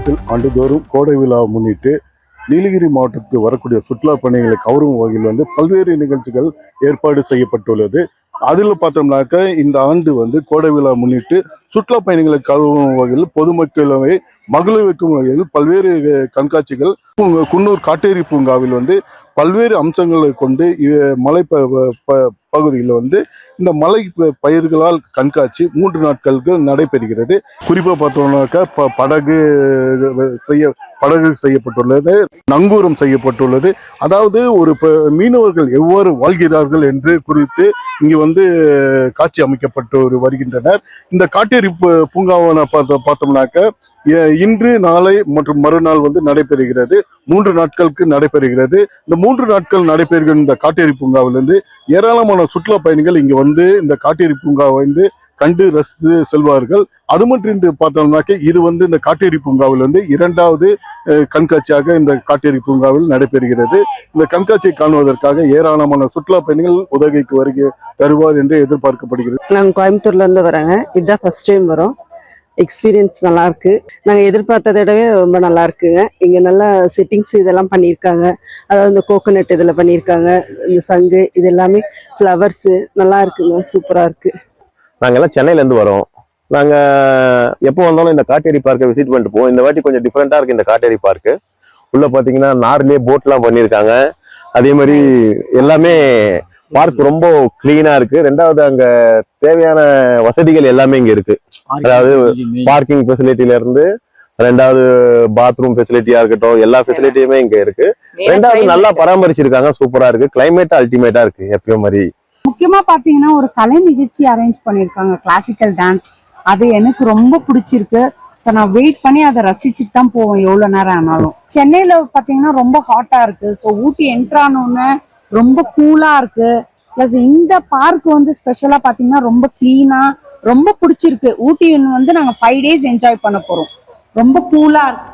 மாவட்டத்தில் ஆண்டுதோறும் கோடை விழாவை முன்னிட்டு நீலகிரி மாவட்டத்துக்கு வரக்கூடிய சுற்றுலா பயணிகளை கவரும் வகையில் பல்வேறு நிகழ்ச்சிகள் ஏற்பாடு செய்யப்பட்டுள்ளது. அதில் பார்த்தோம்னாக்க இந்த ஆண்டு கோடை விழா முன்னிட்டு சுற்றுலா பயணிகளை கவரும் வகையில் பொதுமக்களை மகிழ வைக்கும் வகையில் பல்வேறு கண்காட்சிகள் குன்னூர் காட்டேரி பூங்காவில் பல்வேறு அம்சங்களை கொண்டு மலை பகுதியில் இந்த மலை பயிர்களால் கண்காட்சி 3 நாட்களுக்கு நடைபெறுகிறது. குறிப்பாக பார்த்தோம்னாக்க படகு செய்யப்பட்டுள்ளது, நங்கூரம் செய்யப்பட்டுள்ளது. அதாவது ஒரு மீனவர்கள் எவ்வாறு வாழ்கிறார்கள் என்று குறித்து இங்கு காட்சி அமைக்கப்பட்டு வருகின்றனர். இந்த காட்டேரி பூங்காவை பார்த்தோம்னாக்க இன்று, நாளை மற்றும் மறுநாள் நடைபெறுகிறது. 3 நாட்களுக்கு நடைபெறுகிறது. இந்த 3 நாட்கள் நடைபெறுகிற இந்த காட்டேரி பூங்காவிலிருந்து ஏராளமான சுற்றுலா பயணிகள் இங்கு இந்த காட்டேரி பூங்காவை கண்டு ரசித்து செல்வார்கள். அது மட்டும் இன்று பார்த்தோம்னாக்க இது இந்த காட்டேரி பூங்காவில் 2வது கண்காட்சியாக இந்த காட்டேரி பூங்காவில் நடைபெறுகிறது. இந்த கண்காட்சியை காணுவதற்காக ஏராளமான சுற்றுலா பயணிகள் உதகைக்கு வருகை தருவார் என்று எதிர்பார்க்கப்படுகிறது. நாங்கள் கோயம்புத்தூர்ல இருந்து வராங்க. இதுதான் ஃபர்ஸ்ட் டைம் வரோம். எக்ஸ்பீரியன்ஸ் நல்லா இருக்கு. நாங்கள் எதிர்பார்த்ததை விடவே ரொம்ப நல்லா இருக்குங்க. இங்கே நல்லா செட்டிங்ஸ் இதெல்லாம் பண்ணியிருக்காங்க. அதாவது இந்த கோகோனட் இதில் பண்ணியிருக்காங்க, இந்த சங்கு இது எல்லாமே ஃப்ளவர்ஸு நல்லா இருக்குங்க, சூப்பராக இருக்கு. நாங்கள் எல்லாம் சென்னையிலேருந்து வரோம். நாங்கள் எப்போ வந்தாலும் இந்த காட்டேரி பார்க்கை விசிட் பண்ணிட்டு போவோம். இந்த வாட்டி கொஞ்சம் டிஃப்ரெண்ட்டாக இருக்குது இந்த காட்டேரி பார்க்கு. உள்ளே பார்த்தீங்கன்னா நார்லேயே போட்லாம் பண்ணியிருக்காங்க. அதே மாதிரி எல்லாமே பார்க் ரொம்ப கிளீனா இருக்கு. 2வது அங்க தேவையான வசதிகள் எல்லாமே இங்க இருக்கு. அதாவது பார்க்கிங் ஃபெசிலிட்டில இருந்து 2வது பாத்ரூம் ஃபெசிலிட்டியா இருக்கட்டும், எல்லா ஃபெசிலிட்டியுமே இங்க இருக்கு. 2வது நல்லா பராமரிச்சிருக்காங்க, சூப்பரா இருக்கு. கிளைமேட் அல்டிமேட்டா இருக்கு எப்பயும் மாதிரி. முக்கியமா பாத்தீங்கன்னா ஒரு கலை நிகழ்ச்சி அரேஞ்ச் பண்ணிருக்காங்க, கிளாசிக்கல் டான்ஸ். அது எனக்கு ரொம்ப பிடிச்சிருக்கு. ஸோ நான் வெயிட் பண்ணி அதை ரசிச்சுட்டு தான் போவோம் எவ்வளவு நேரம் ஆனாலும். சென்னையில பாத்தீங்கன்னா ரொம்ப ஹாட்டா இருக்கு. ஸோ ஊட்டி என்ட்ரானோன்னு ரொம்ப கூலா இருக்கு. பிளஸ் இந்த பார்க் ஸ்பெஷலா பாத்தீங்கன்னா ரொம்ப கிளீனா ரொம்ப பிடிச்சிருக்கு. ஊட்டி நாங்க 5 days என்ஜாய் பண்ண போறோம். ரொம்ப கூலா இருக்கு.